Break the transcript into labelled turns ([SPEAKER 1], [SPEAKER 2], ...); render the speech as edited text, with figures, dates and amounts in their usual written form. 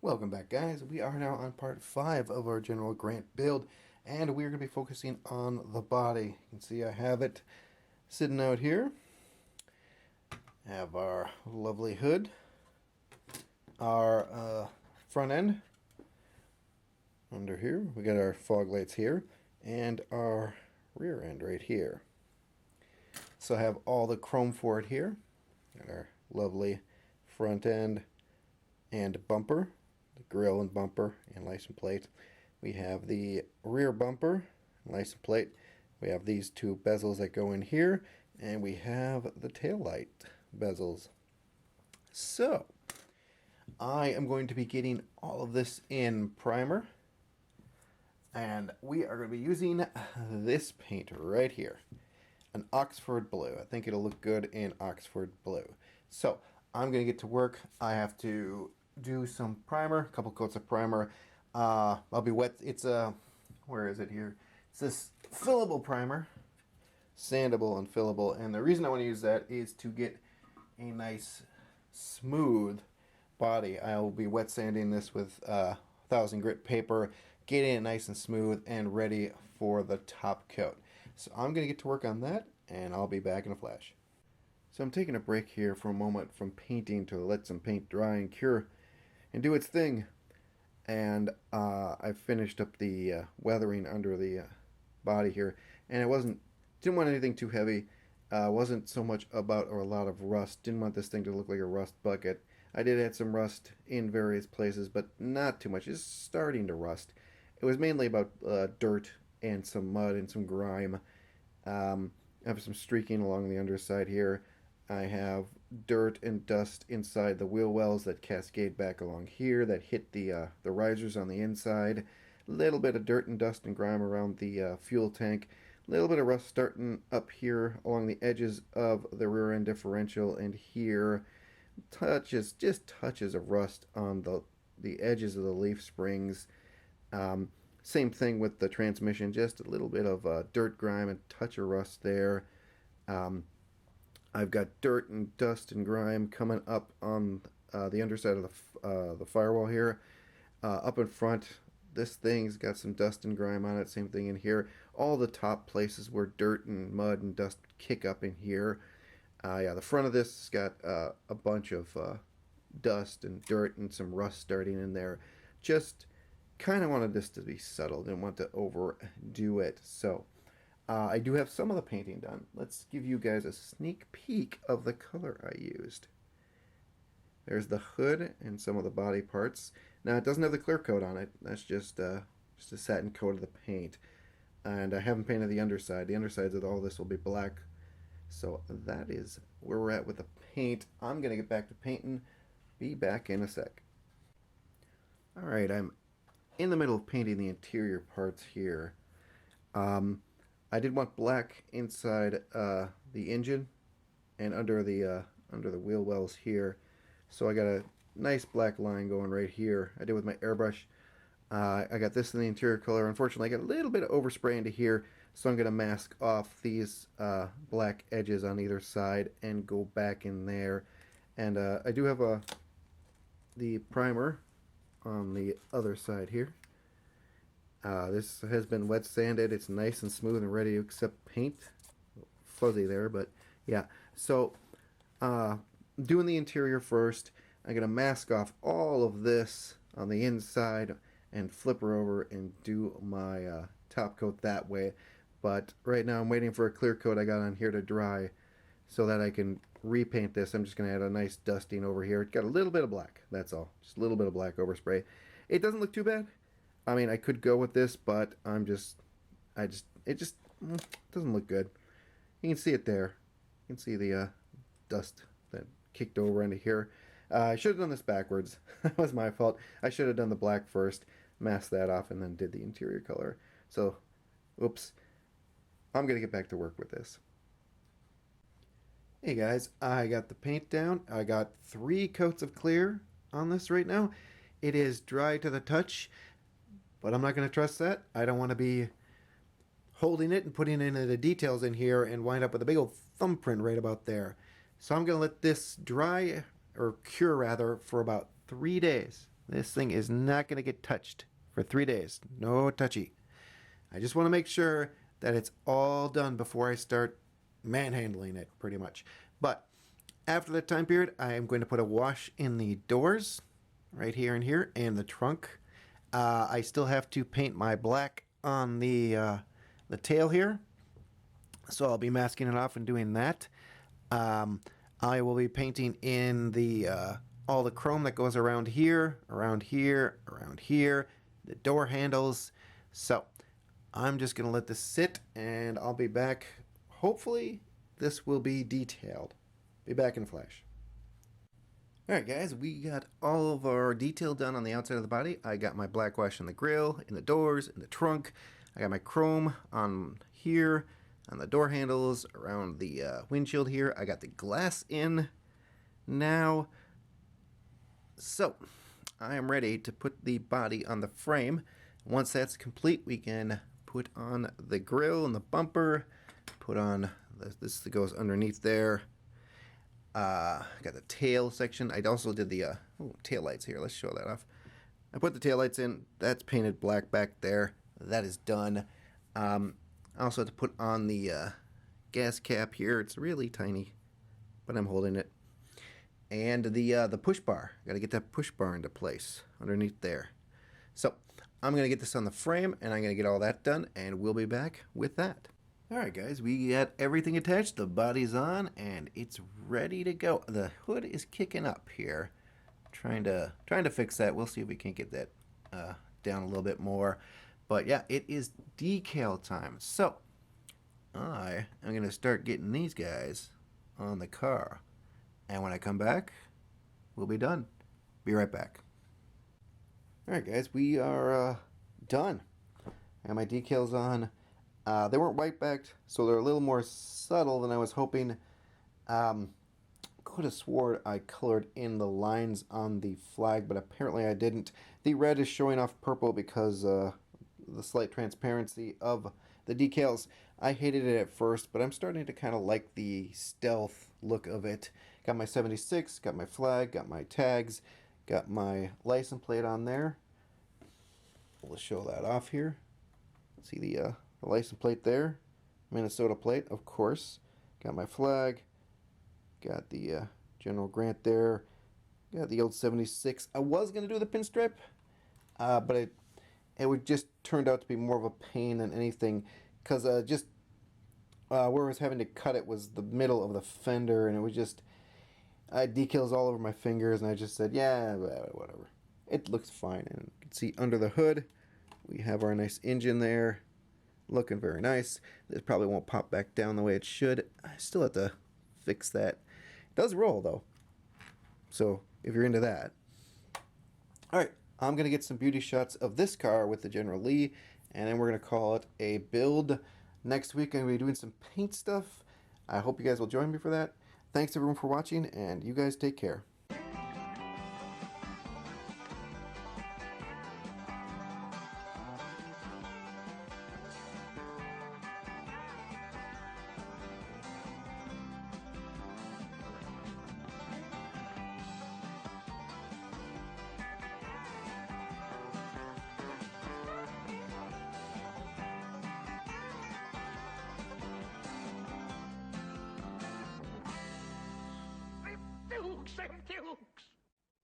[SPEAKER 1] Welcome back, guys. We are now on part 5 of our General Grant build, and we're going to be focusing on the body. You can see I have it sitting out here. Have our lovely hood, our front end under here. We got our fog lights here, and our rear end right here. So I have all the chrome for it here. Got our lovely front end and bumper. The grill and bumper and license plate. We have the rear bumper, license plate. We have these two bezels that go in here, and we have the tail light bezels. So, I am going to be getting all of this in primer, and we are going to be using this paint right here, an Oxford blue. I think it'll look good in Oxford blue. So, I'm going to get to work. I have to do some primer, a couple coats of primer. I'll be wet. It's where is it here? It's this fillable primer, sandable and fillable. And the reason I want to use that is to get a nice smooth body. I will be wet sanding this with 1000 grit paper, getting it nice and smooth and ready for the top coat. So I'm going to get to work on that, and I'll be back in a flash. So I'm taking a break here for a moment from painting to let some paint dry and cure and do its thing. And I finished up the weathering under the body here, and I didn't want anything too heavy. Wasn't so much about or a lot of rust. Didn't want this thing to look like a rust bucket. I did add some rust in various places, but not too much. It's starting to rust. It was mainly about dirt and some mud and some grime. I have some streaking along the underside here. I have dirt and dust inside the wheel wells that cascade back along here that hit the risers on the inside. A little bit of dirt and dust and grime around the fuel tank. A little bit of rust starting up here along the edges of the rear end differential, and here just touches of rust on the edges of the leaf springs. Same thing with the transmission, just a little bit of dirt, grime, and touch of rust there. I've got dirt and dust and grime coming up on the underside of the firewall here. Up in front, this thing's got some dust and grime on it. Same thing in here. All the top places where dirt and mud and dust kick up in here. Yeah, the front of this has got a bunch of dust and dirt and some rust starting in there. Just kind of wanted this to be subtle. Didn't want to overdo it. So I do have some of the painting done. Let's give you guys a sneak peek of the color I used. There's the hood and some of the body parts. Now it doesn't have the clear coat on it. That's just a satin coat of the paint. And I haven't painted the underside. The undersides of all this will be black. So that is where we're at with the paint. I'm going to get back to painting. Be back in a sec. Alright, I'm in the middle of painting the interior parts here. I did want black inside the engine and under the wheel wells here, so I got a nice black line going right here. I did with my airbrush. I got this in the interior color. Unfortunately, I got a little bit of overspray into here, so I'm going to mask off these black edges on either side and go back in there. And I do have the primer on the other side here. This has been wet sanded. It's nice and smooth and ready to accept paint. Fuzzy there, but yeah. So, doing the interior first. I'm going to mask off all of this on the inside and flip her over and do my top coat that way. But right now I'm waiting for a clear coat I got on here to dry so that I can repaint this. I'm just going to add a nice dusting over here. It's got a little bit of black. That's all. Just a little bit of black overspray. It doesn't look too bad. I mean, I could go with this, but it just doesn't look good. You can see it there. You can see the dust that kicked over into here. I should have done this backwards. That was my fault. I should have done the black first, masked that off, and then did the interior color. So, oops. I'm going to get back to work with this. Hey guys, I got the paint down. I got 3 coats of clear on this right now. It is dry to the touch, but I'm not going to trust that. I don't want to be holding it and putting in the details in here and wind up with a big old thumbprint right about there. So I'm going to let this dry, or cure rather, for about 3 days. This thing is not going to get touched for 3 days. No touchy. I just want to make sure that it's all done before I start manhandling it, pretty much. But after that time period, I am going to put a wash in the doors, right here and here, and the trunk. I still have to paint my black on the tail here, so I'll be masking it off and doing that. I will be painting in the all the chrome that goes around here, around here, around here, the door handles. So I'm just going to let this sit, and I'll be back. Hopefully this will be detailed. Be back in a flash. Alright guys, we got all of our detail done on the outside of the body. I got my black wash in the grill, in the doors, in the trunk. I got my chrome on here, on the door handles, around the windshield here. I got the glass in now. So, I am ready to put the body on the frame. Once that's complete, we can put on the grill and the bumper. Put on, this that goes underneath there. Got the tail section. I also did the tail lights here. Let's show that off. I put the tail lights in. That's painted black back there. That is done. I also had to put on the gas cap here. It's really tiny, but I'm holding it. And the push bar. Got to get that push bar into place underneath there. So I'm going to get this on the frame, and I'm going to get all that done, and we'll be back with that. Alright guys, we got everything attached, the body's on, and it's ready to go. The hood is kicking up here. Trying to fix that. We'll see if we can get that down a little bit more. But yeah, it is decal time. So, I am going to start getting these guys on the car. And when I come back, we'll be done. Be right back. Alright guys, we are done. I got my decals on. They weren't white backed, so they're a little more subtle than I was hoping. Could have swore I colored in the lines on the flag, but apparently I didn't. The red is showing off purple because the slight transparency of the decals. I hated it at first, but I'm starting to kind of like the stealth look of it. Got my 76, got my flag, got my tags, got my license plate on there. We'll show that off here. See the license plate there, Minnesota plate, of course. Got my flag, got the General Grant there, got the old 76. I was going to do the pinstripe, but it would just turned out to be more of a pain than anything, because just where I was having to cut it was the middle of the fender, and it was just, I had decals all over my fingers, and I just said, yeah, whatever. It looks fine, and you can see under the hood, we have our nice engine there. Looking very nice. This probably won't pop back down the way it should. I still have to fix that. It does roll though, so if you're into that. Alright, I'm going to get some beauty shots of this car with the General Lee, and then we're going to call it a build. Next week I'm going to be doing some paint stuff. I hope you guys will join me for that. Thanks everyone for watching, and you guys take care.
[SPEAKER 2] Dukes and Dukes!